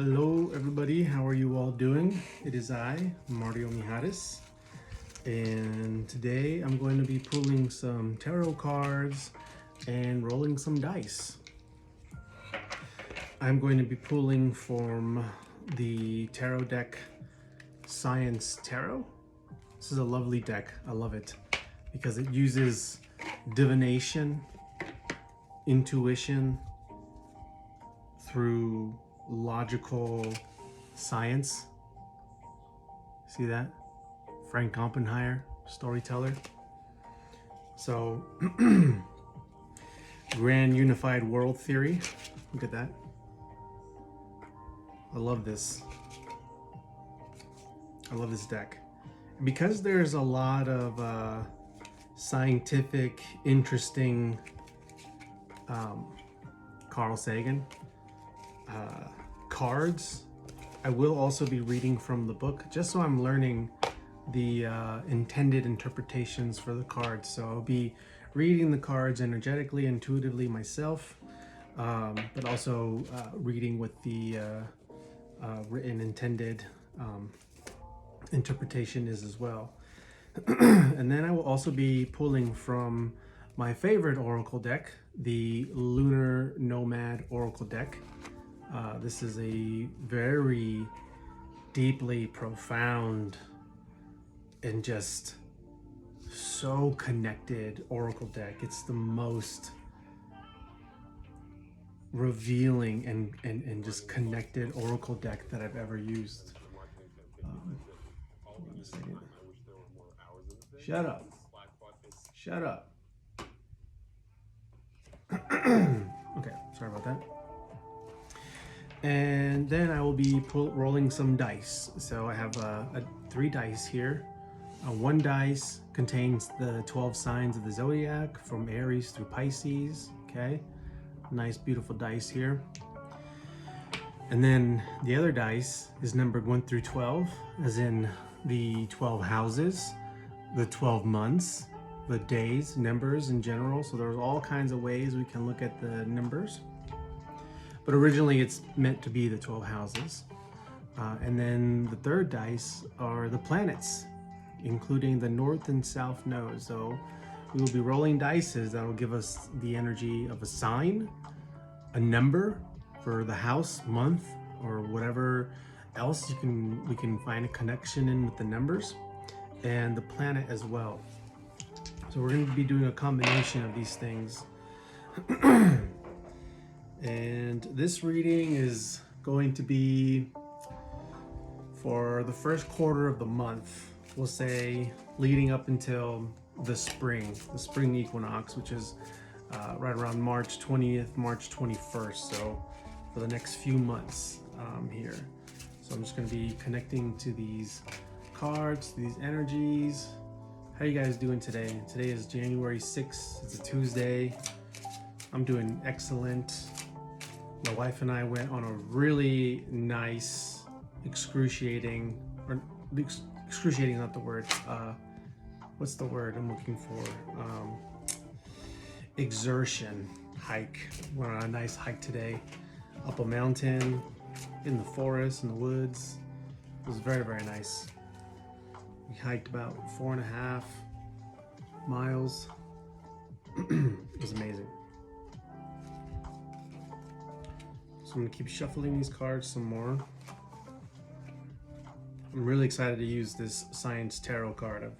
Hello everybody, how are you all doing? It is I, Mario Mijares, and today I'm going to be pulling some tarot cards and rolling some dice. I'm going to be pulling from the tarot deck Science Tarot. This is a lovely deck, I love it, because it uses divination, intuition, through logical science. See that? Frank Oppenheimer, storyteller. So, grand unified world theory. Look at that. I love this. I love this deck. Because there's a lot of scientific, interesting Carl Sagan cards, I will also be reading from the book, just so I'm learning the intended interpretations for the cards. So I'll be reading the cards energetically, intuitively myself, but also reading what the written intended interpretation is as well. And then I will also be pulling from my favorite oracle deck, the Lunar Nomad Oracle deck. This is a very deeply profound and just so connected oracle deck. It's the most revealing and just connected oracle deck that I've ever used. Hold on a second. Shut up. Shut up. Okay, sorry about that. And then I will be rolling some dice. So I have 3 dice here. One dice contains the 12 signs of the zodiac from Aries through Pisces. Okay, nice beautiful dice here. And then the other dice is numbered 1 through 12, as in the 12 houses, the 12 months, the days, numbers in general. So there's all kinds of ways we can look at the numbers. But originally it's meant to be the 12 houses. And then the third dice are the planets, including the north and south nodes. So we will be rolling dices that will give us the energy of a sign, a number for the house, month, or whatever else we can find a connection in with the numbers, and the planet as well. So we're going to be doing a combination of these things. And this reading is going to be for the first quarter of the month, we'll say, leading up until the spring equinox, which is right around March 20th, March 21st. So for the next few months here. So I'm just going to be connecting to these cards, to these energies. How are you guys doing today? Today is January 6th. It's a Tuesday. I'm doing excellent. My wife and I went on a really nice, excruciating is not the word. What's the word I'm looking for? Exertion hike. Went on a nice hike today, up a mountain, in the forest, in the woods. It was very, very nice. We hiked about 4.5 miles. It was amazing. So I'm gonna keep shuffling these cards some more. I'm really excited to use this Science Tarot card.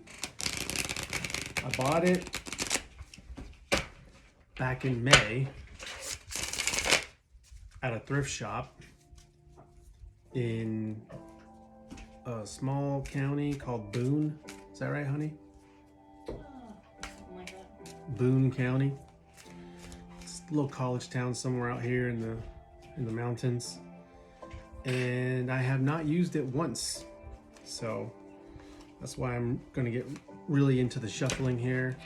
I bought it back in May at a thrift shop in a small county called Boone. Is that right, honey? Boone County. It's a little college town somewhere out here in the mountains, and I have not used it once, so that's why I'm going to get really into the shuffling here.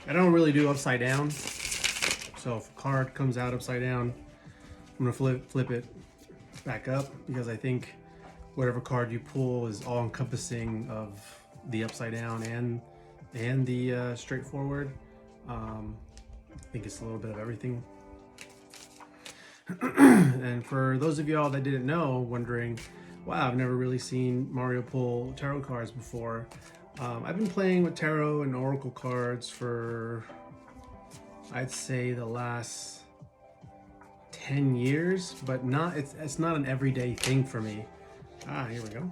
I don't really do upside down, so if a card comes out upside down, I'm going to flip it back up, because I think whatever card you pull is all encompassing of the upside down and the straightforward. I think it's a little bit of everything. And for those of y'all that didn't know, wondering, wow, I've never really seen Mario pull tarot cards before. I've been playing with tarot and oracle cards for, I'd say, the last 10 years, but it's not an everyday thing for me. Here we go.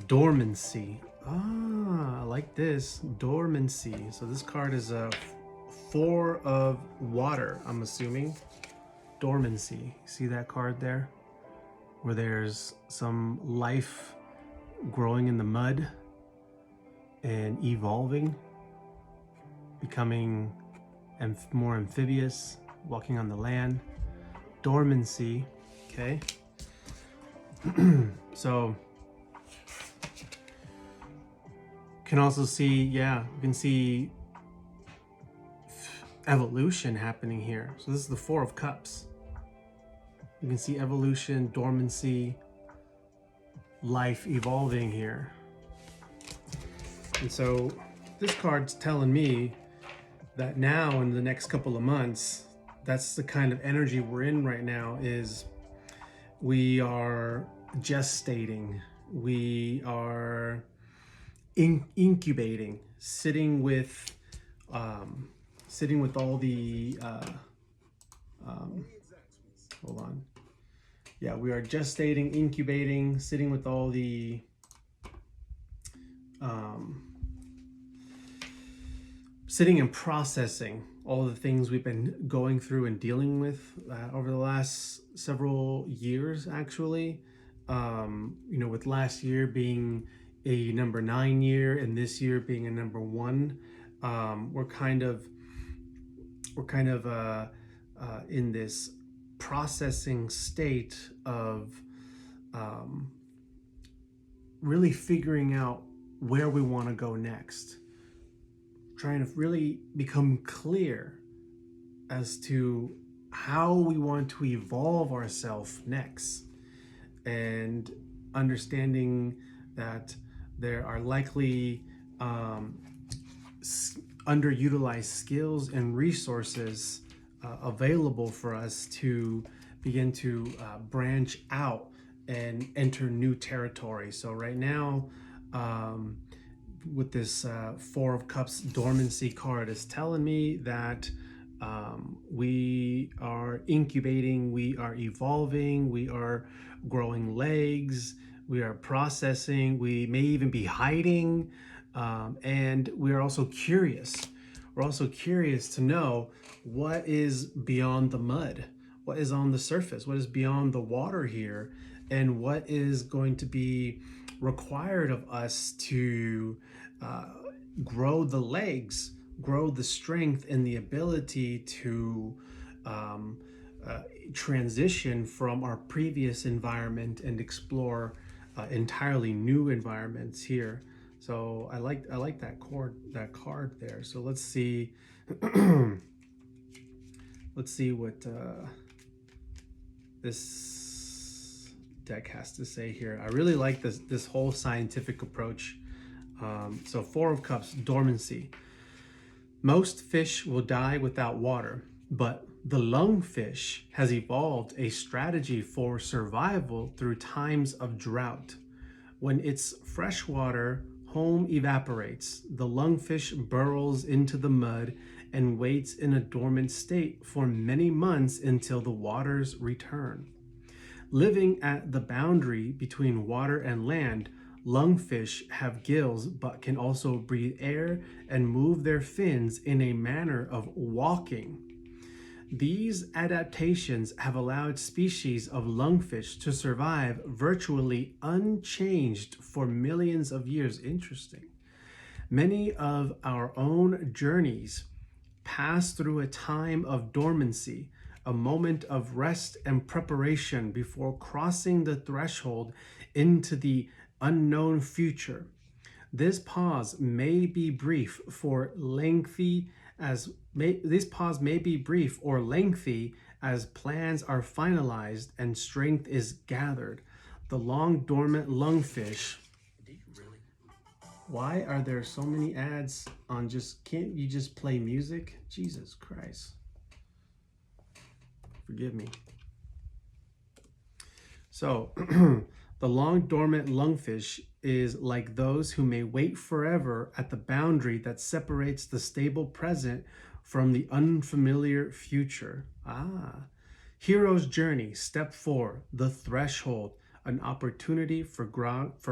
Dormancy. I like this. Dormancy. So this card is a 4 of water, I'm assuming. Dormancy. See that card there? Where there's some life growing in the mud and evolving, becoming more amphibious, walking on the land. Dormancy. Okay. So can also see, yeah, you can see evolution happening here. So this is the 4 of Cups. You can see evolution, dormancy, life evolving here. And so this card's telling me that now in the next couple of months, that's the kind of energy we're in right now, is we are gestating, we are incubating, sitting with all the hold on. Yeah, we are gestating, incubating, sitting with all the sitting and processing all the things we've been going through and dealing with over the last several years, actually. You know, with last year being a number 9 year and this year being a number 1, we're kind of in this processing state of really figuring out where we want to go next, trying to really become clear as to how we want to evolve ourselves next, and understanding that there are likely underutilized skills and resources available for us to begin to branch out and enter new territory. So right now, with this 4 of Cups dormancy card, is telling me that we are incubating, we are evolving, we are growing legs, we are processing, we may even be hiding, and we are also curious. We're also curious to know what is beyond the mud, what is on the surface, what is beyond the water here, and what is going to be required of us to grow the legs, grow the strength and the ability to transition from our previous environment and explore entirely new environments here. So I like that card there. So let's see let's see what this deck has to say here. I really like this whole scientific approach. So 4 of Cups, dormancy. Most fish will die without water, but the lungfish has evolved a strategy for survival through times of drought. When its freshwater home evaporates, the lungfish burrows into the mud and waits in a dormant state for many months until the waters return. Living at the boundary between water and land, lungfish have gills but can also breathe air and move their fins in a manner of walking. These adaptations have allowed species of lungfish to survive virtually unchanged for millions of years. Interesting. Many of our own journeys pass through a time of dormancy, a moment of rest and preparation before crossing the threshold into the unknown future. This pause may be brief or lengthy as plans are finalized and strength is gathered. The long dormant lungfish Why are there so many ads on can't you just play music? Jesus Christ. Forgive me. So, the long dormant lungfish is like those who may wait forever at the boundary that separates the stable present from the unfamiliar future. Ah. Hero's journey, step 4, the threshold. An opportunity for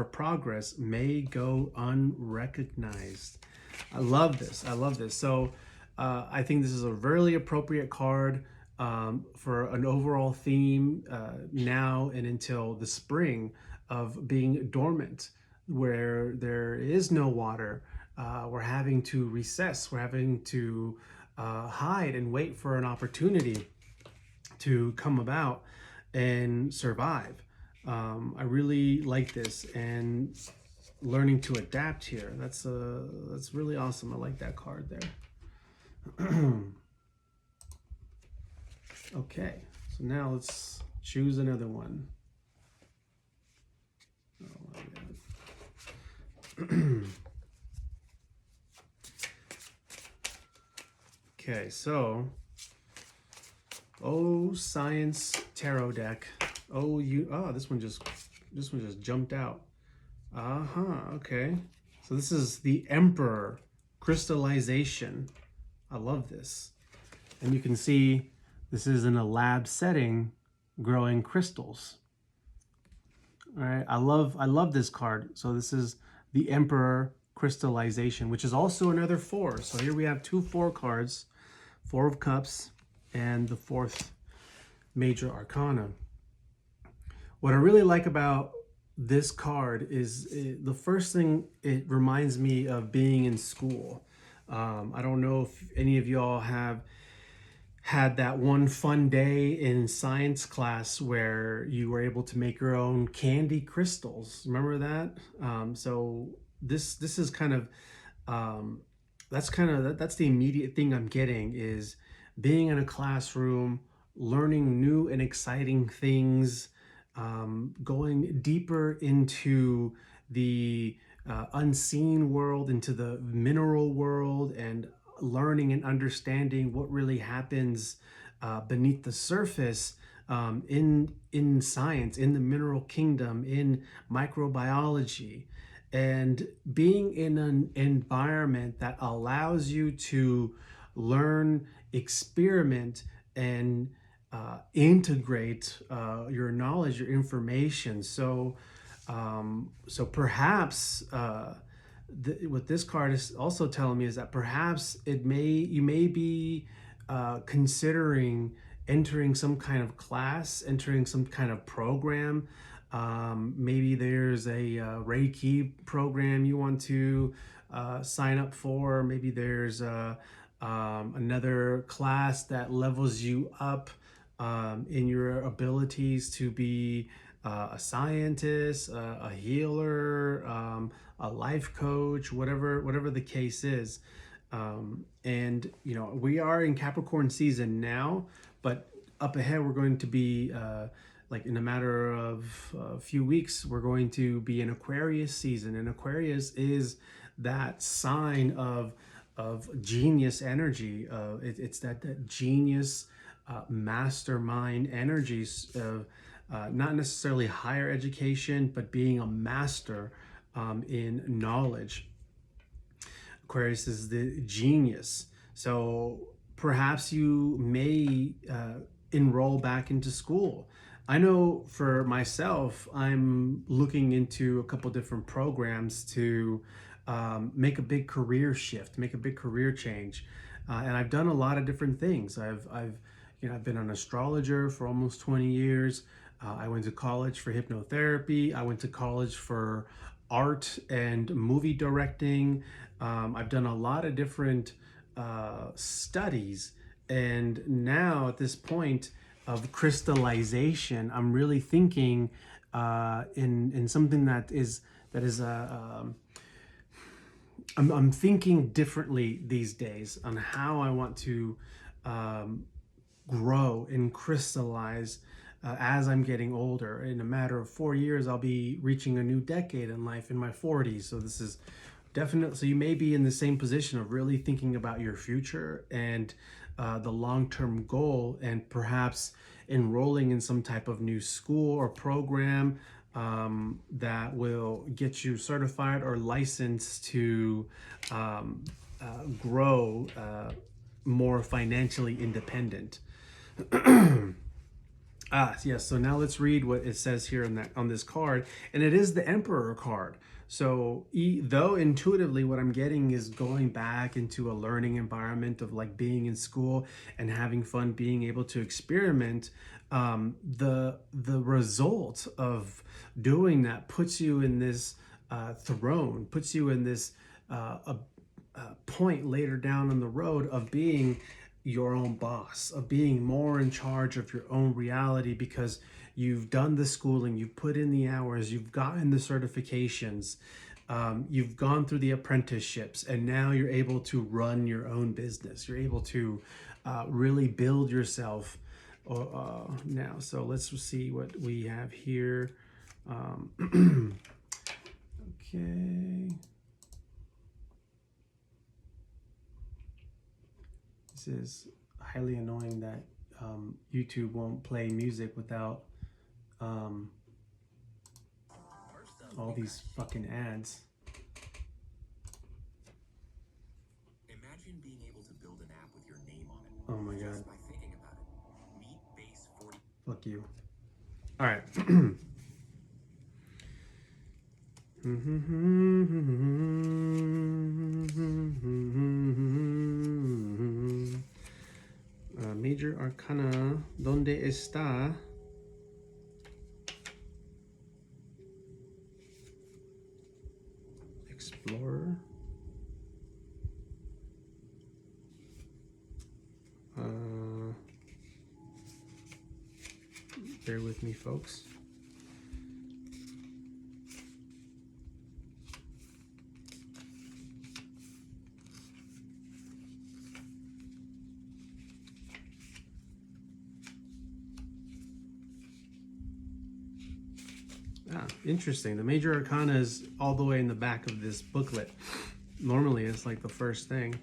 progress may go unrecognized. I love this. I love this. So I think this is a really appropriate card for an overall theme now and until the spring of being dormant, where there is no water. We're having to recess. We're having to hide and wait for an opportunity to come about and survive. I really like this, and learning to adapt here. That's really awesome. I like that card there. Okay, so now let's choose another one. Oh my God. Okay, so Science Tarot deck. This one just jumped out. Okay. So this is the Emperor crystallization. I love this. And you can see this is in a lab setting growing crystals. All right. I love this card. So this is the Emperor crystallization, which is also another 4. So here we have 2 4 cards, 4 of Cups, and the 4th major arcana. What I really like about this card is the first thing, it reminds me of being in school. I don't know if any of y'all have had that one fun day in science class where you were able to make your own candy crystals. Remember that? So this is kind of that's the immediate thing I'm getting, is being in a classroom, learning new and exciting things, going deeper into the unseen world, into the mineral world, and learning and understanding what really happens beneath the surface in science, in the mineral kingdom, in microbiology, and being in an environment that allows you to learn, experiment, and integrate your knowledge, your information. So perhaps what this card is also telling me is that perhaps you may be considering entering some kind of class, entering some kind of program. Maybe there's a Reiki program you want to sign up for. Maybe there's another class that levels you up in your abilities to be a scientist, a healer, a life coach, whatever the case is. And we are in Capricorn season now, but up ahead we're going to be like in a matter of a few weeks, we're going to be in Aquarius season, and Aquarius is that sign of genius energy. It's that genius mastermind energies of not necessarily higher education, but being a master in knowledge. Aquarius is the genius. So perhaps you may enroll back into school. I know for myself, I'm looking into a couple different programs to make a big career shift, make a big career change. And I've done a lot of different things. I've been an astrologer for almost 20 years. I went to college for hypnotherapy. I went to college for art and movie directing. I've done a lot of different studies. And now at this point of crystallization, I'm really thinking in something that is I'm thinking differently these days on how I want to grow and crystallize as I'm getting older. In a matter of 4 years, I'll be reaching a new decade in life in my 40s. So this is definitely, so you may be in the same position of really thinking about your future and the long-term goal, and perhaps enrolling in some type of new school or program that will get you certified or licensed to grow more financially independent. Yes. So now let's read what it says here on this card, and it is the Emperor card. So though intuitively what I'm getting is going back into a learning environment of like being in school and having fun, being able to experiment, the result of doing that puts you in this throne, puts you in this point later down on the road of being your own boss, of being more in charge of your own reality, because you've done the schooling, you've put in the hours, you've gotten the certifications, you've gone through the apprenticeships, and now you're able to run your own business. You're able to really build yourself now. So let's see what we have here. Okay. This is highly annoying that YouTube won't play music without all these fucking ads. Imagine being able to build an app with your name on it. Oh my god. Just by thinking about it. Meet base 40. Fuck you. All right. Major Arcana, ¿dónde está? Explorer. Bear with me, folks. Interesting. The major arcana is all the way in the back of this booklet. Normally it's like the first thing.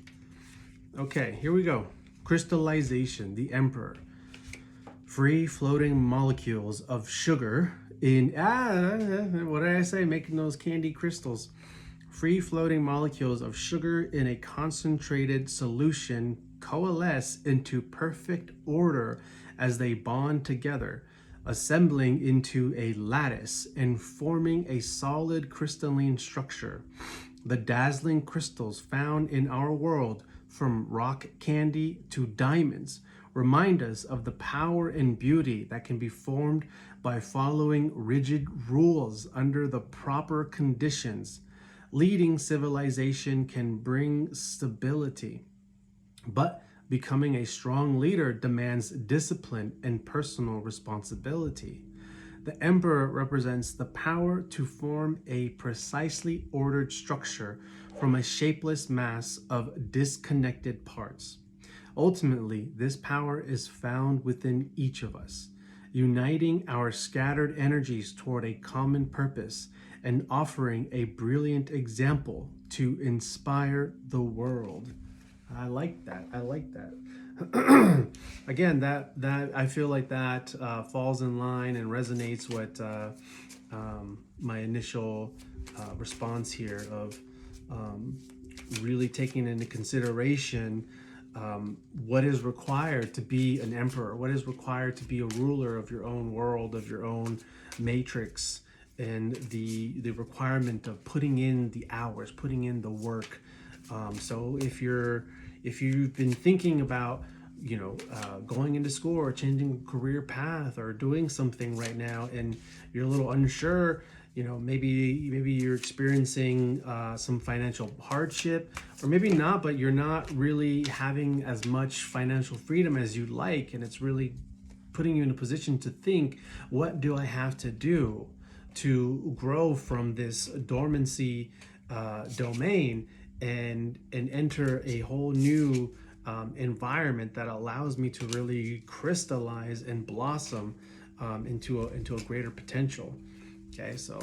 Okay, here we go. Crystallization, the Emperor. Free floating molecules of sugar in, what did I say? Making those candy crystals. Free floating molecules of sugar in a concentrated solution coalesce into perfect order as they bond together, assembling into a lattice and forming a solid crystalline structure. The dazzling crystals found in our world, from rock candy to diamonds, remind us of the power and beauty that can be formed by following rigid rules under the proper conditions. Leading civilization can bring stability, but becoming a strong leader demands discipline and personal responsibility. The Emperor represents the power to form a precisely ordered structure from a shapeless mass of disconnected parts. Ultimately, this power is found within each of us, uniting our scattered energies toward a common purpose and offering a brilliant example to inspire the world. I like that. I like that. Again, that I feel like that falls in line and resonates with my initial response here of really taking into consideration what is required to be an emperor, what is required to be a ruler of your own world, of your own matrix, and the requirement of putting in the hours, putting in the work. So if you've been thinking about, going into school or changing career path or doing something right now, and you're a little unsure, maybe you're experiencing some financial hardship, or maybe not, but you're not really having as much financial freedom as you'd like, and it's really putting you in a position to think, what do I have to do to grow from this dormancy domain and enter a whole new environment that allows me to really crystallize and blossom into a greater potential. Okay, so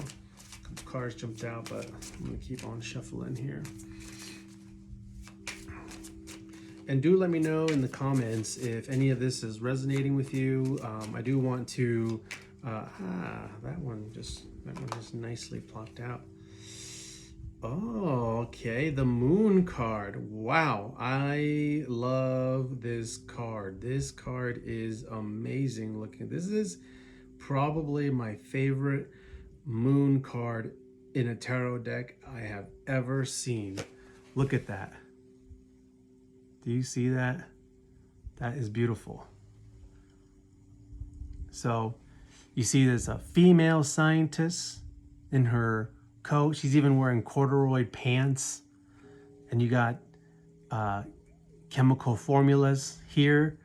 cards jumped out, but I'm gonna keep on shuffling here. And do let me know in the comments if any of this is resonating with you. I do want to, that one just nicely plopped out. Oh, okay, the moon card. Wow, I love this card. This card is amazing looking. This is probably my favorite moon card in a tarot deck I have ever seen. Look at that. Do you see that? That is beautiful. So you see there's a female scientist in her coat. She's even wearing corduroy pants. And you got chemical formulas here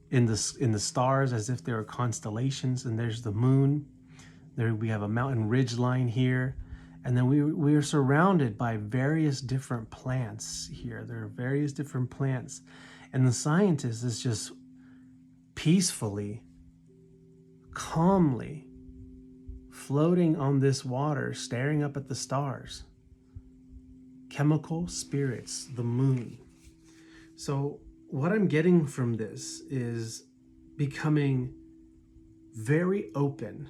in the stars as if they were constellations. And there's the moon. There we have a mountain ridge line here. And then we are surrounded by various different plants here. There are various different plants. And the scientist is just peacefully, calmly floating on this water, staring up at the stars. Chemical spirits, the moon. So what I'm getting from this is becoming very open,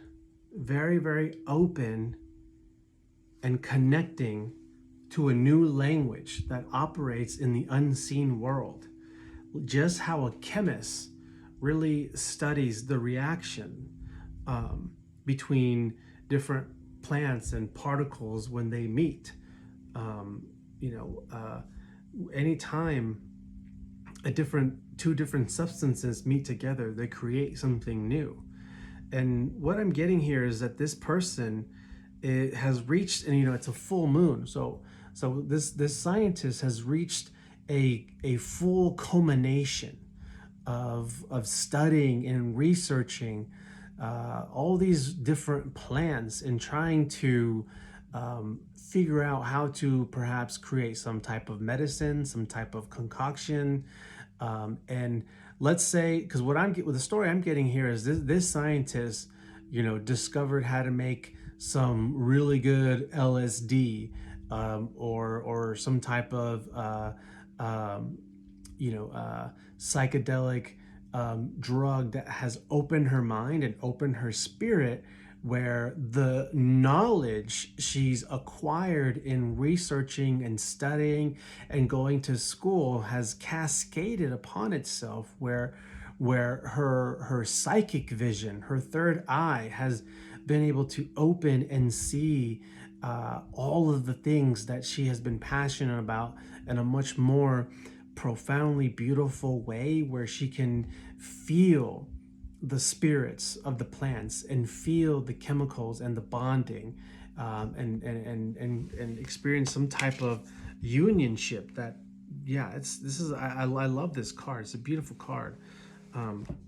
very, very open, and connecting to a new language that operates in the unseen world. Just how a chemist really studies the reaction between different plants and particles when they meet. Anytime two different substances meet together, they create something new. And what I'm getting here is that this person, it has reached, and it's a full moon. So this scientist has reached a full culmination of studying and researching all these different plants and trying to figure out how to perhaps create some type of medicine, some type of concoction. And let's say, because with the story I'm getting here is this scientist, discovered how to make some really good LSD or some type of psychedelic drug that has opened her mind and opened her spirit, where the knowledge she's acquired in researching and studying and going to school has cascaded upon itself, where her psychic vision, her third eye, has been able to open and see all of the things that she has been passionate about in a much more profoundly beautiful way, where she can feel the spirits of the plants and feel the chemicals and the bonding, and experience some type of unionship. I love this card. It's a beautiful card.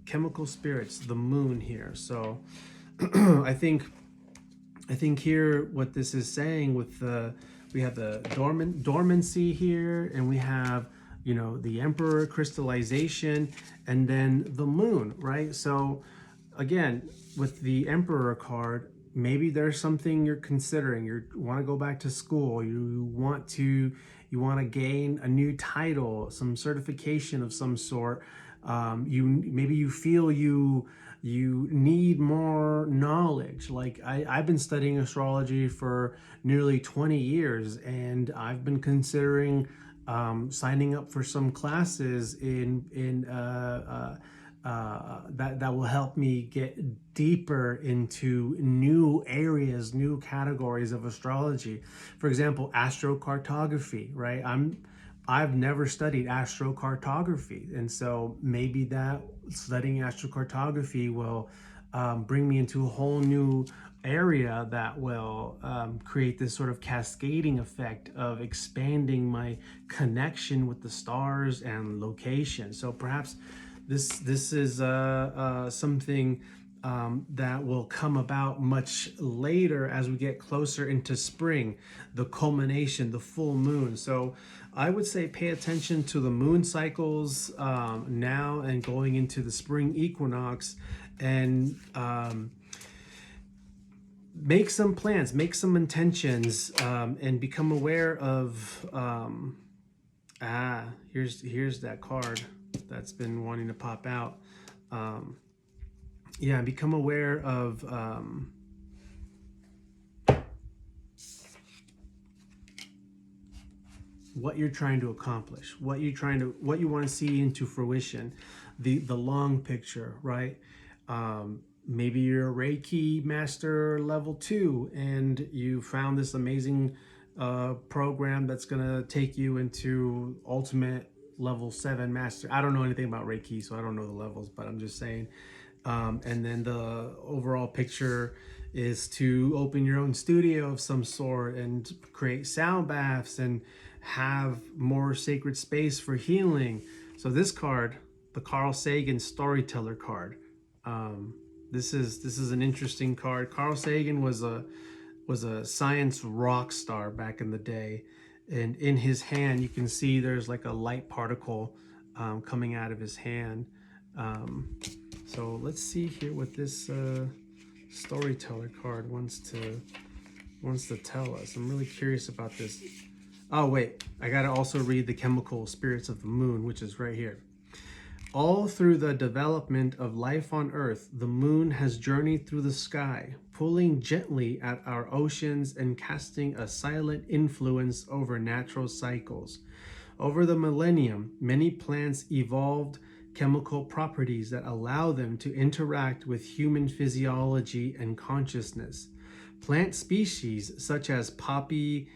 Chemical spirits, the moon here. So I think here what this is saying with we have the dormancy here, and we have the Emperor, crystallization, and then the moon, right? So again, with the Emperor card, maybe there's something you're considering. You want to go back to school. You want to gain a new title, some certification of some sort. Maybe you feel you need more knowledge. Like I've been studying astrology for nearly 20 years, and I've been considering signing up for some classes that will help me get deeper into new areas, new categories of astrology. For example, astrocartography, right? I've never studied astrocartography, and so maybe that studying astrocartography will bring me into a whole new area that will create this sort of cascading effect of expanding my connection with the stars and location. So perhaps this is something that will come about much later as we get closer into spring, the culmination, the full moon. So I would say pay attention to the moon cycles now and going into the spring equinox. And make some plans, make some intentions, and become aware of, here's that card that's been wanting to pop out. Yeah, become aware of, what you're trying to accomplish, what you want to see into fruition, the long picture, right? Maybe you're a Reiki master level 2 and you found this amazing program that's going to take you into ultimate level 7 master. I don't know anything about Reiki, so I don't know the levels, but I'm just saying. And then the overall picture is to open your own studio of some sort and create sound baths and have more sacred space for healing. So this card, the Carl Sagan Storyteller card, this is an interesting card. Carl Sagan was a science rock star back in the day, and in his hand you can see there's like a light particle coming out of his hand. So let's see here what this storyteller card wants to tell us. I'm really curious about this. Oh wait, I gotta also read the chemical spirits of the moon, which is right here. All through the development of life on Earth, the moon has journeyed through the sky, pulling gently at our oceans and casting a silent influence over natural cycles. Over the millennium, many plants evolved chemical properties that allow them to interact with human physiology and consciousness. Plant species such as poppy,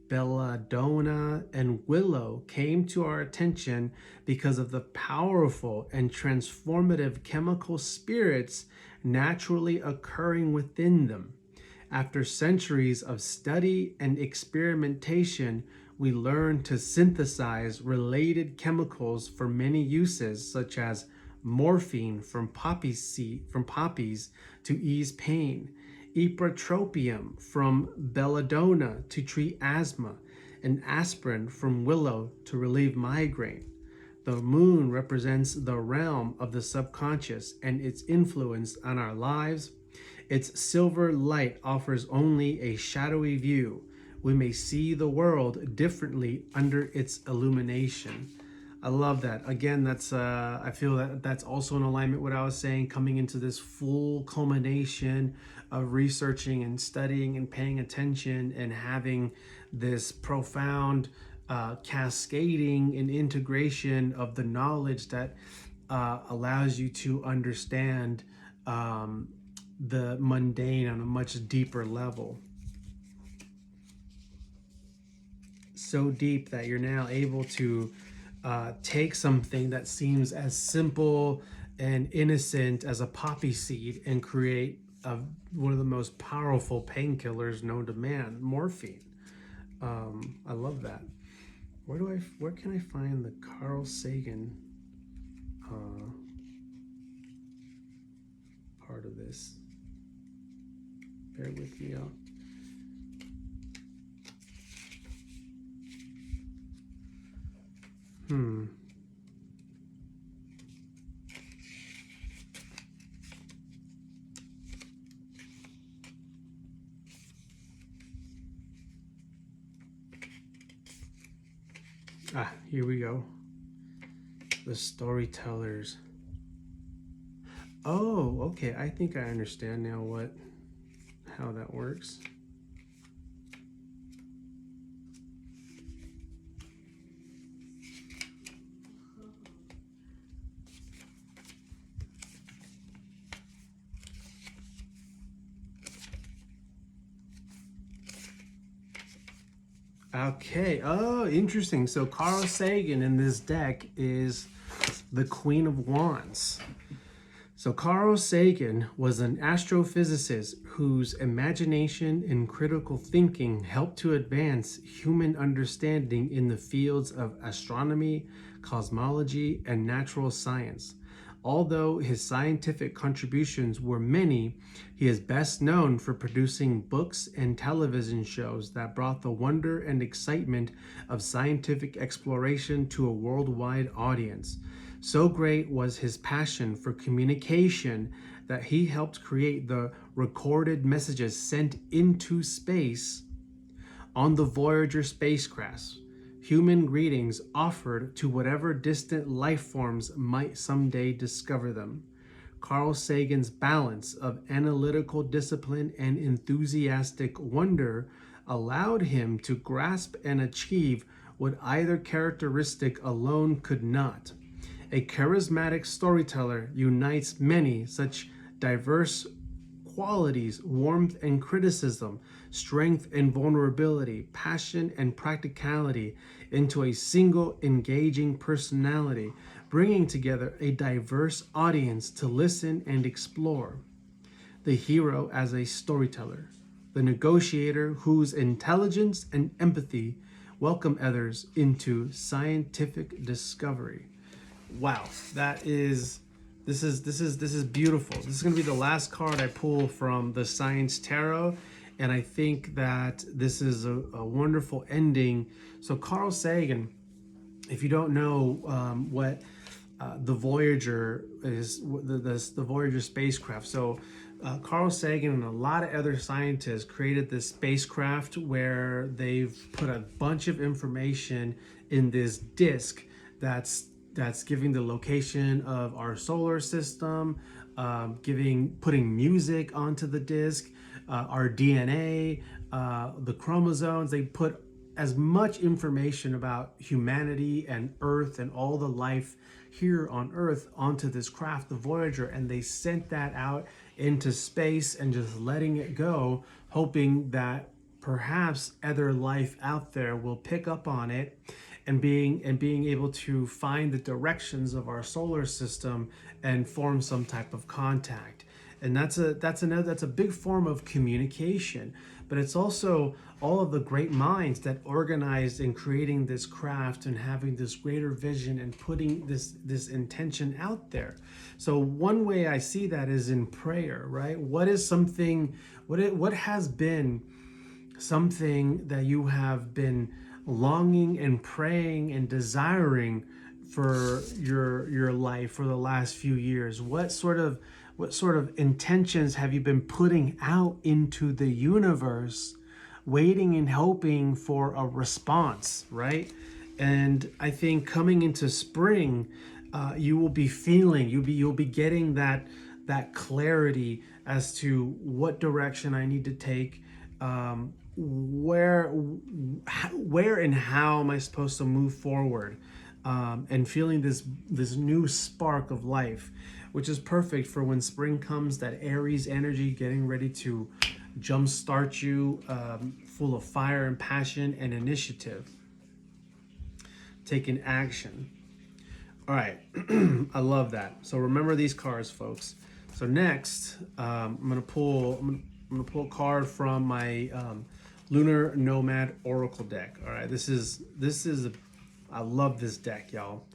belladonna, and willow came to our attention because of the powerful and transformative chemical spirits naturally occurring within them. After centuries of study and experimentation, we learned to synthesize related chemicals for many uses, such as morphine from poppies to ease pain, ipratropium from belladonna to treat asthma, and aspirin from willow to relieve migraine. The moon represents the realm of the subconscious and its influence on our lives. Its silver light offers only a shadowy view. We may see the world differently under its illumination. I love that. Again, that's I feel that that's also in alignment with what I was saying, coming into this full culmination of researching and studying and paying attention and having this profound cascading and integration of the knowledge that allows you to understand the mundane on a much deeper level. So deep that you're now able to take something that seems as simple and innocent as a poppy seed and create one of the most powerful painkillers known to man, morphine. I love that. Where can I find the Carl Sagan part of this? Bear with me out. Here we go. The storytellers. Oh, okay. I think I understand now how that works. Okay. Oh, interesting. So Carl Sagan in this deck is the Queen of Wands. So Carl Sagan was an astrophysicist whose imagination and critical thinking helped to advance human understanding in the fields of astronomy, cosmology, and natural science. Although his scientific contributions were many, he is best known for producing books and television shows that brought the wonder and excitement of scientific exploration to a worldwide audience. So great was his passion for communication that he helped create the recorded messages sent into space on the Voyager spacecraft. Human greetings offered to whatever distant life forms might someday discover them. Carl Sagan's balance of analytical discipline and enthusiastic wonder allowed him to grasp and achieve what either characteristic alone could not. A charismatic storyteller unites many such diverse qualities: warmth and criticism, strength and vulnerability, passion and practicality, into a single engaging personality, bringing together a diverse audience to listen and explore. The hero as a storyteller, the negotiator whose intelligence and empathy welcome others into scientific discovery. Wow, this is beautiful. This is going to be the last card I pull from the Science Tarot, and I think that this is a wonderful ending. So Carl Sagan, if you don't know what the Voyager is, the Voyager spacecraft. So Carl Sagan and a lot of other scientists created this spacecraft where they've put a bunch of information in this disk that's giving the location of our solar system, putting music onto the disk, our DNA, the chromosomes. They put as much information about humanity and Earth and all the life here on Earth onto this craft, the Voyager, and they sent that out into space and just letting it go, hoping that perhaps other life out there will pick up on it and being able to find the directions of our solar system and form some type of contact. And that's a big form of communication. But it's also all of the great minds that organized in creating this craft and having this greater vision and putting this intention out there. So one way I see that is in prayer, right? What has been something that you have been longing and praying and desiring for your life for the last few years? What sort of intentions have you been putting out into the universe, waiting and hoping for a response, right? And I think coming into spring, you will be feeling, you'll be getting that clarity as to what direction I need to take, where and how am I supposed to move forward, and feeling this new spark of life, which is perfect for when spring comes, that Aries energy getting ready to jumpstart you, full of fire and passion and initiative, taking action. All right, I love that. So remember these cards, folks. So next, I'm gonna pull a card from my Lunar Nomad Oracle deck. All right, I love this deck, y'all.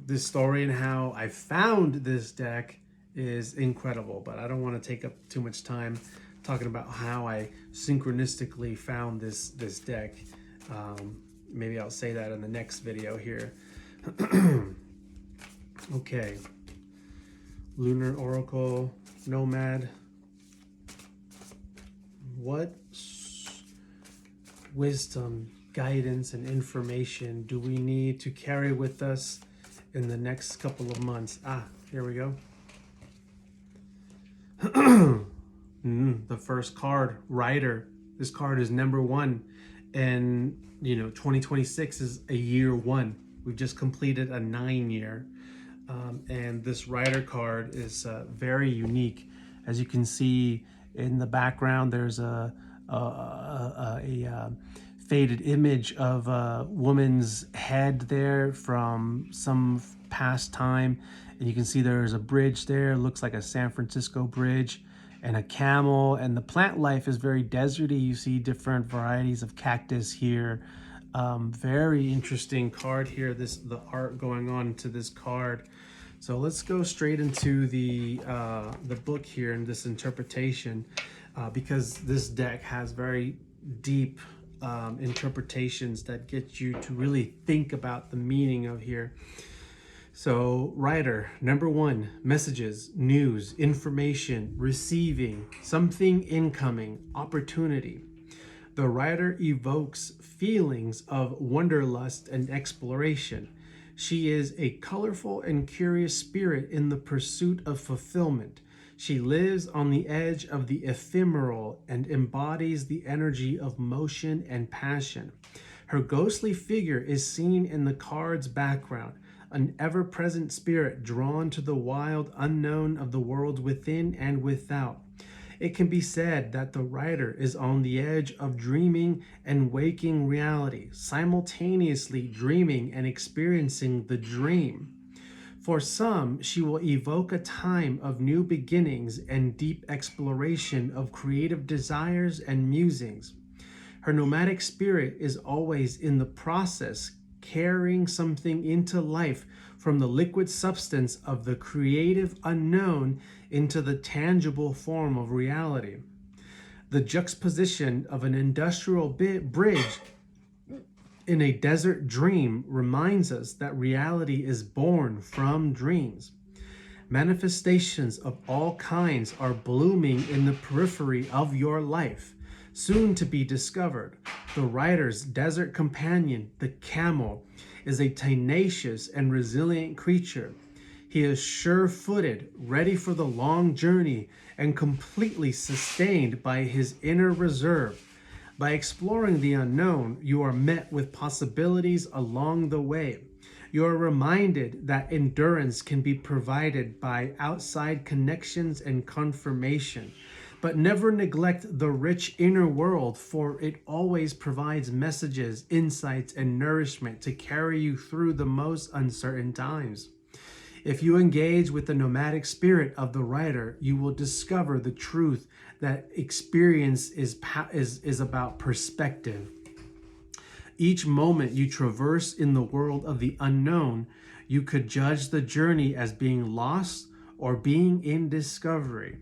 This story and how I found this deck is incredible, but I don't want to take up too much time talking about how I synchronistically found this deck. Maybe I'll say that in the next video here. Okay, Lunar Oracle Nomad. What wisdom, guidance, and information do we need to carry with us in the next couple of months? Here we go. The first card, Rider. This card is number 1. And 2026 is a year 1. We've just completed a 9-year. And this Rider card is very unique. As you can see in the background, there's a faded image of a woman's head there from some past time, and you can see there's a bridge there, looks like a San Francisco bridge, and a camel, and the plant life is very deserty. You see different varieties of cactus here. Very interesting card here, the art going on to this card. So let's go straight into the book here and this interpretation, because this deck has very deep interpretations that get you to really think about the meaning of here. So, writer, number one, messages, news, information, receiving, something incoming, opportunity. The writer evokes feelings of wanderlust and exploration. She is a colorful and curious spirit in the pursuit of fulfillment. She lives on the edge of the ephemeral and embodies the energy of motion and passion. Her ghostly figure is seen in the card's background, an ever-present spirit drawn to the wild unknown of the world within and without. It can be said that the writer is on the edge of dreaming and waking reality, simultaneously dreaming and experiencing the dream. For some, she will evoke a time of new beginnings and deep exploration of creative desires and musings. Her nomadic spirit is always in the process, carrying something into life from the liquid substance of the creative unknown into the tangible form of reality. The juxtaposition of an industrial bridge in a desert dream reminds us that reality is born from dreams. Manifestations of all kinds are blooming in the periphery of your life, soon to be discovered. The writer's desert companion, the camel, is a tenacious and resilient creature. He is sure-footed, ready for the long journey, and completely sustained by his inner reserve. By exploring the unknown, you are met with possibilities along the way. You are reminded that endurance can be provided by outside connections and confirmation. But never neglect the rich inner world, for it always provides messages, insights, and nourishment to carry you through the most uncertain times. If you engage with the nomadic spirit of the writer, you will discover the truth that experience is about perspective. Each moment you traverse in the world of the unknown, you could judge the journey as being lost or being in discovery.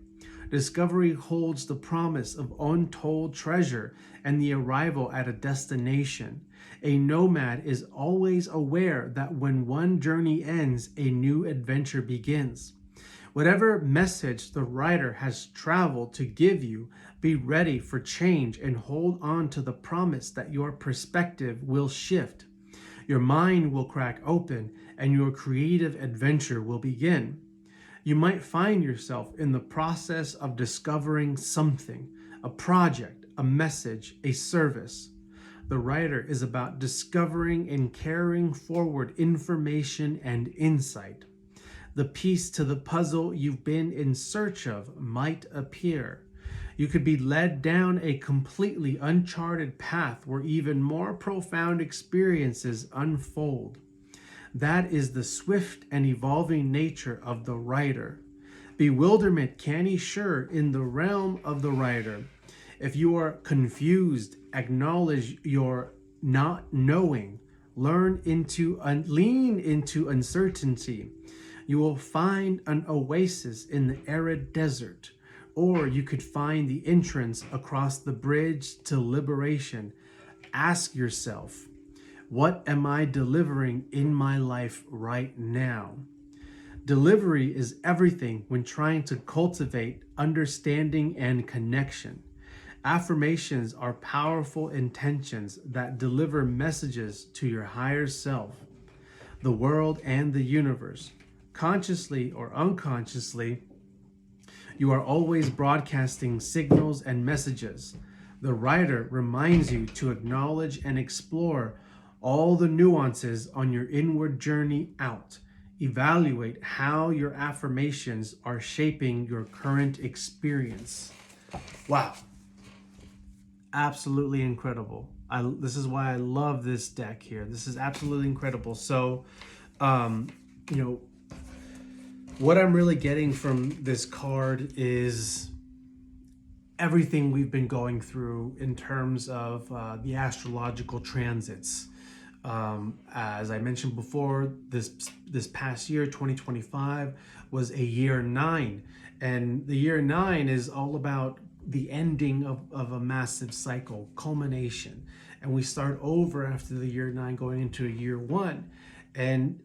Discovery holds the promise of untold treasure and the arrival at a destination. A nomad is always aware that when one journey ends, a new adventure begins. Whatever message the writer has traveled to give you, be ready for change and hold on to the promise that your perspective will shift. Your mind will crack open and your creative adventure will begin. You might find yourself in the process of discovering something, a project, a message, a service. The writer is about discovering and carrying forward information and insight. The piece to the puzzle you've been in search of might appear. You could be led down a completely uncharted path where even more profound experiences unfold. That is the swift and evolving nature of the writer. Bewilderment can ensure in the realm of the writer. If you are confused, acknowledge your not knowing. Lean into uncertainty. You will find an oasis in the arid desert, or you could find the entrance across the bridge to liberation. Ask yourself, what am I delivering in my life right now? Delivery is everything when trying to cultivate understanding and connection. Affirmations are powerful intentions that deliver messages to your higher self, the world, and the universe. Consciously or unconsciously, you are always broadcasting signals and messages. The writer reminds you to acknowledge and explore all the nuances on your inward journey out. Evaluate how your affirmations are shaping your current experience. Wow. Absolutely incredible. This is why I love this deck here. This is absolutely incredible. So, what I'm really getting from this card is everything we've been going through in terms of the astrological transits. As I mentioned before, this past year, 2025, was a year 9. And the year 9 is all about the ending of a massive cycle, culmination. And we start over after the year 9 going into a year 1. And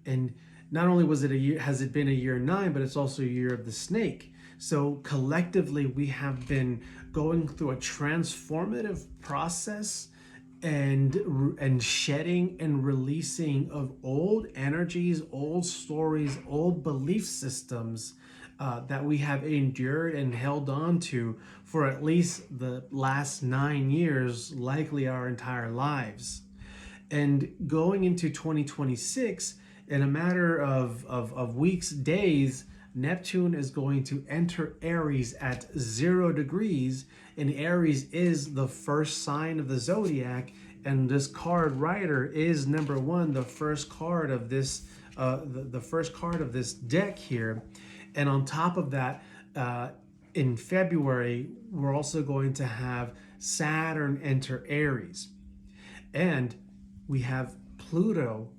not only was it a year, has it been a year 9, but it's also a year of the snake. So collectively, we have been going through a transformative process and shedding and releasing of old energies, old stories, old belief systems that we have endured and held on to for at least the last 9 years, likely our entire lives. And going into 2026, in a matter of weeks, days, Neptune is going to enter Aries at 0 degrees, and Aries is the first sign of the zodiac. And this card rider is number 1, the first card of this, the first card of this deck here. And on top of that, in February, we're also going to have Saturn enter Aries, and we have Pluto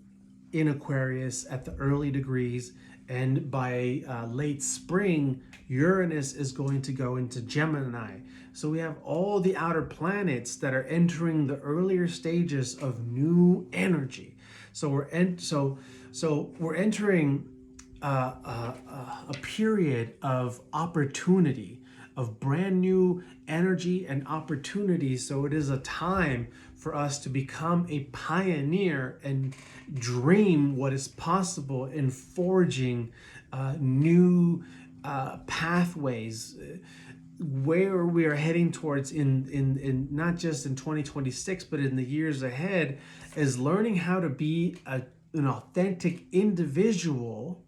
in Aquarius at the early degrees, and by late spring, Uranus is going to go into Gemini. So we have all the outer planets that are entering the earlier stages of new energy. So we're entering a period of opportunity, of brand new energy and opportunity. So it is a time for us to become a pioneer and dream what is possible in forging new pathways where we are heading towards in not just in 2026, but in the years ahead, is learning how to be an authentic individual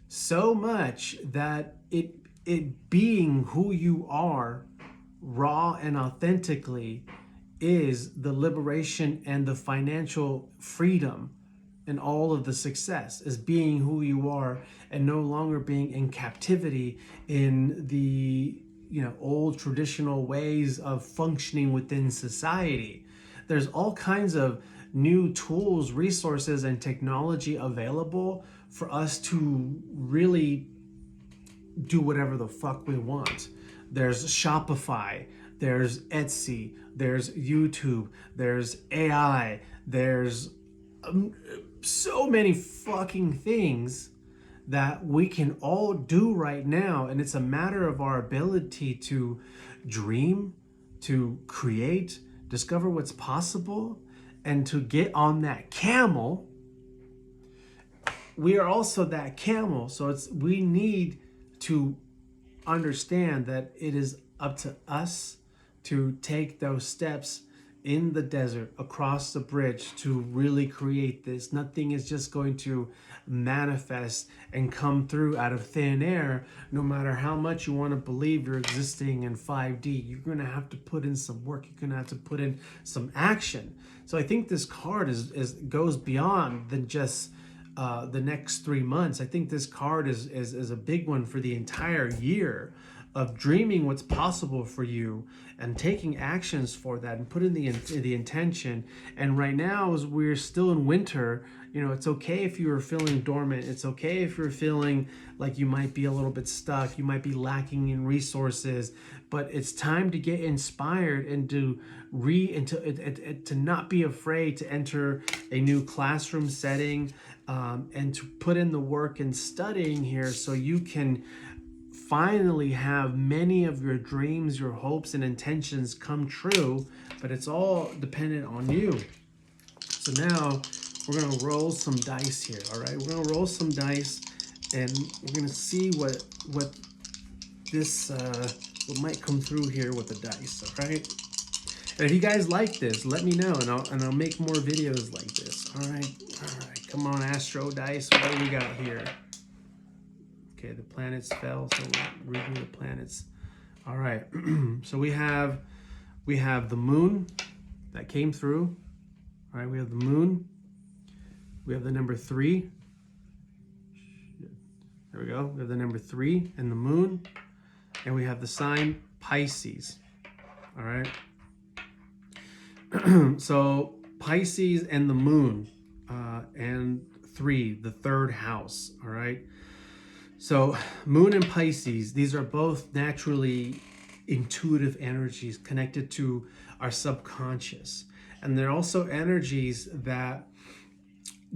so much that it being who you are raw and authentically is the liberation and the financial freedom and all of the success, is being who you are and no longer being in captivity in the old traditional ways of functioning within society. There's all kinds of new tools, resources, and technology available for us to really do whatever the fuck we want. There's Shopify, there's Etsy, there's YouTube, there's AI, there's so many fucking things that we can all do right now. And it's a matter of our ability to dream, to create, discover what's possible, and to get on that camel. We are also that camel. So we need to understand that it is up to us to take those steps in the desert, across the bridge, to really create this. Nothing is just going to manifest and come through out of thin air. No matter how much you want to believe you're existing in 5D, you're going to have to put in some work. You're going to have to put in some action. So I think this card goes beyond than just the next 3 months. I think this card is a big one for the entire year of dreaming what's possible for you and taking actions for that and putting the intention. And right now, as we're still in winter, it's okay if you're feeling dormant. It's okay if you're feeling like you might be a little bit stuck, you might be lacking in resources, but it's time to get inspired and to not be afraid to enter a new classroom setting, and to put in the work in studying here so you can finally have many of your dreams, your hopes, and intentions come true. But it's all dependent on you. So now we're gonna roll some dice here. All right, we're gonna roll some dice, and we're gonna see what this what might come through here with the dice. All right. And if you guys like this, let me know, and I'll make more videos like this. All right. Come on, Astro dice. What do we got here? Okay, the planets fell, so we'll review the planets. All right, so we have the moon that came through. All right, we have the moon. We have the number 3. There we go. We have the number 3 and the moon, and we have the sign Pisces. All right. So Pisces and the moon, and 3, the 3rd house. All right. So moon and Pisces, these are both naturally intuitive energies connected to our subconscious. And they're also energies that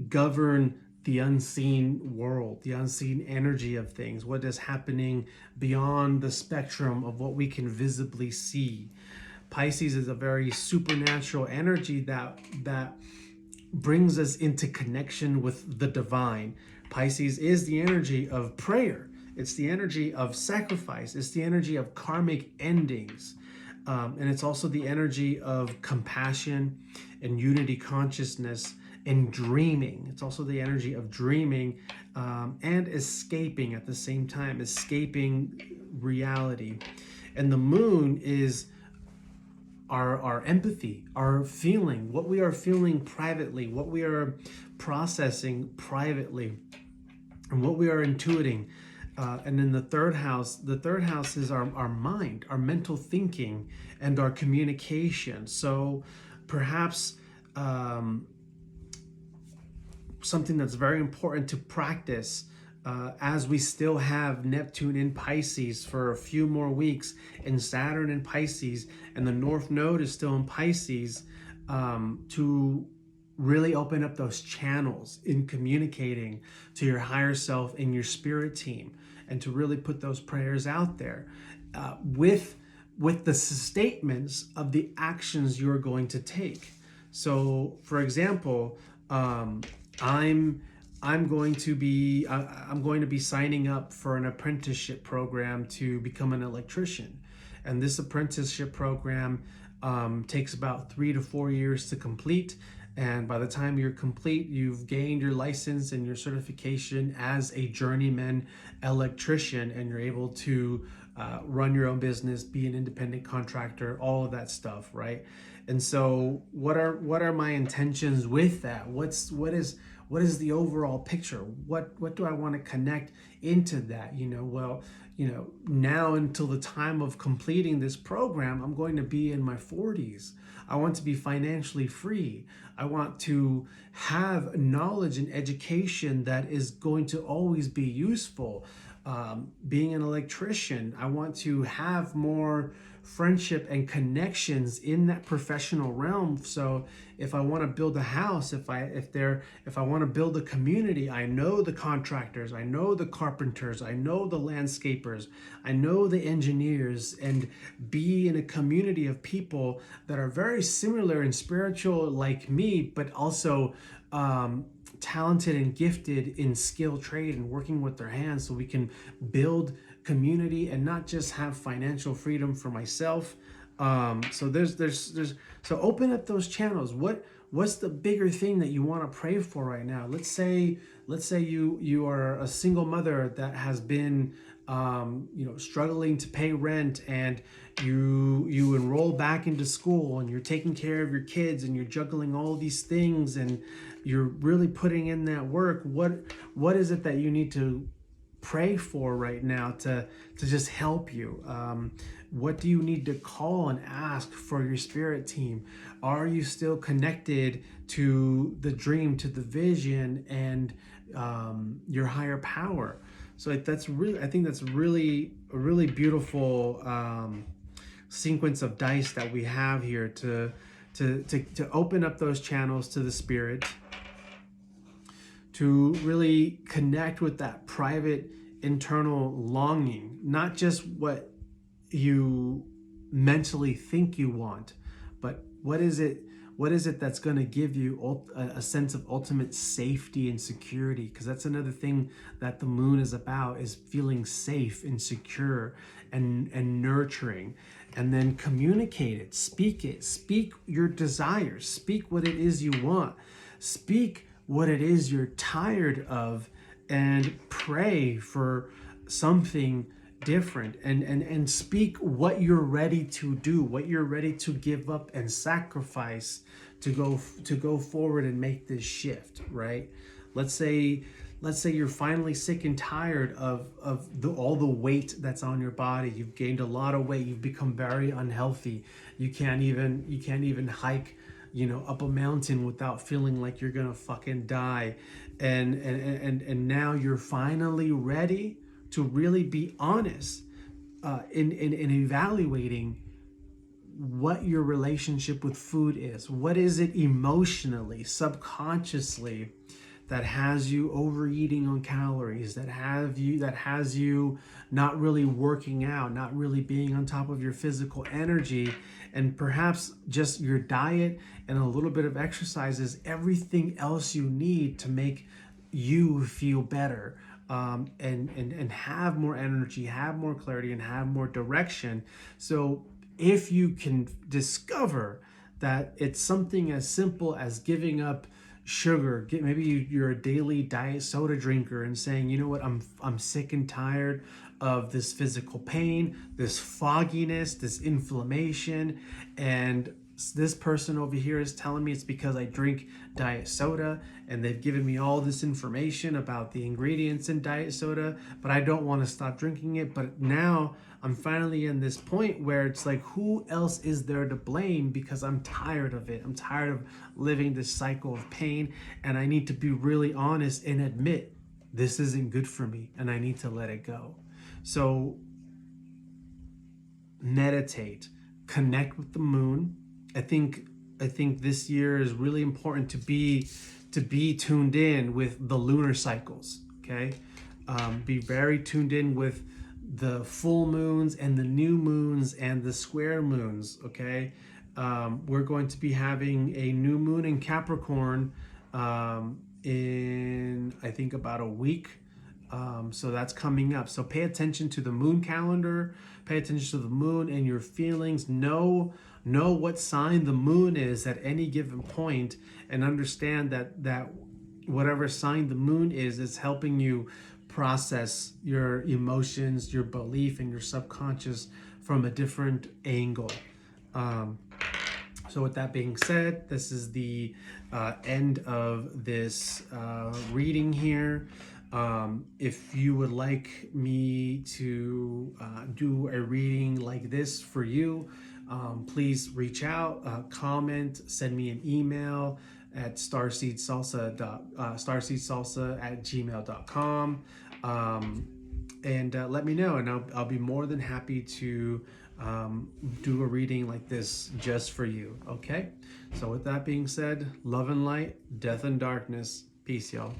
govern the unseen world, the unseen energy of things, what is happening beyond the spectrum of what we can visibly see. Pisces is a very supernatural energy that brings us into connection with the divine. Pisces is the energy of prayer. It's the energy of sacrifice. It's the energy of karmic endings. And it's also the energy of compassion and unity consciousness and dreaming. It's also the energy of dreaming and escaping at the same time, escaping reality. And the moon is our empathy, our feeling, what we are feeling privately, what we are processing privately, and what we are intuiting. And then the third house is our mind, our mental thinking, and our communication. So perhaps something that's very important to practice as we still have Neptune in Pisces for a few more weeks and Saturn in Pisces and the North Node is still in Pisces, to really open up those channels in communicating to your higher self and your spirit team, and to really put those prayers out there with the statements of the actions you're going to take. So, for example, I'm going to be signing up for an apprenticeship program to become an electrician, and this apprenticeship program takes about 3 to 4 years to complete. And by the time you're complete, you've gained your license and your certification as a journeyman electrician, and you're able to run your own business, be an independent contractor, all of that stuff, right? And so, what are my intentions with that? What is the overall picture? What do I want to connect into that? Now until the time of completing this program, I'm going to be in my 40s. I want to be financially free. I want to have knowledge and education that is going to always be useful. Being an electrician, I want to have more friendship and connections in that professional realm. So if I want to build a house, if I want to build a community, I know the contractors, I know the carpenters, I know the landscapers, I know the engineers, and be in a community of people that are very similar and spiritual like me, but also talented and gifted in skill trade and working with their hands, so we can build community and not just have financial freedom for myself. So open up those channels. What's the bigger thing that you want to pray for right now? Let's say you are a single mother that has been struggling to pay rent, and you enroll back into school, and you're taking care of your kids, and you're juggling all these things, and you're really putting in that work. What is it that you need to pray for right now to just help you? What do you need to call and ask for your spirit team? Are you still connected to the dream, to the vision, and your higher power? So I think that's really a really beautiful sequence of dice that we have here to open up those channels to the spirit, to really connect with that private internal longing, not just what you mentally think you want, but what is it that's going to give you a sense of ultimate safety and security? Because that's another thing that the moon is about, is feeling safe and secure and nurturing. And then communicate it, speak your desires, speak what it is you want, speak what it is you're tired of, and pray for something different, and speak what you're ready to do, what you're ready to give up and sacrifice to go forward and make this shift, right? Let's say you're finally sick and tired of all the weight that's on your body. You've gained a lot of weight, you've become very unhealthy. You can't even hike up a mountain without feeling like you're gonna fucking die, and now you're finally ready to really be honest in evaluating what your relationship with food is. What is it emotionally, subconsciously, that has you overeating on calories, that has you not really working out, not really being on top of your physical energy, and perhaps just your diet and a little bit of exercise is everything else you need to make you feel better, and have more energy, have more clarity, and have more direction. So if you can discover that it's something as simple as giving up sugar, maybe you're a daily diet soda drinker and saying, you know what, I'm sick and tired of this physical pain, this fogginess, this inflammation, and this person over here is telling me it's because I drink diet soda, and they've given me all this information about the ingredients in diet soda, but I don't want to stop drinking it. But now I'm finally in this point where it's like, who else is there to blame? Because I'm tired of it. I'm tired of living this cycle of pain, and I need to be really honest and admit this isn't good for me, and I need to let it go. So meditate, connect with the moon. I think this year is really important to be tuned in with the lunar cycles. Okay, be very tuned in with the full moons and the new moons and the square moons. Okay, we're going to be having a new moon in Capricorn in, I think, about a week. So that's coming up. So pay attention to the moon calendar, pay attention to the moon and your feelings. Know what sign the moon is at any given point, and understand that whatever sign the moon is helping you process your emotions, your belief, and your subconscious from a different angle. So with that being said, this is the end of this reading here. If you would like me to do a reading like this for you, please reach out, comment, send me an email at starseedsalsa@gmail.com, and let me know, and I'll be more than happy to do a reading like this just for you. Okay, so with that being said, love and light, death and darkness. Peace, y'all.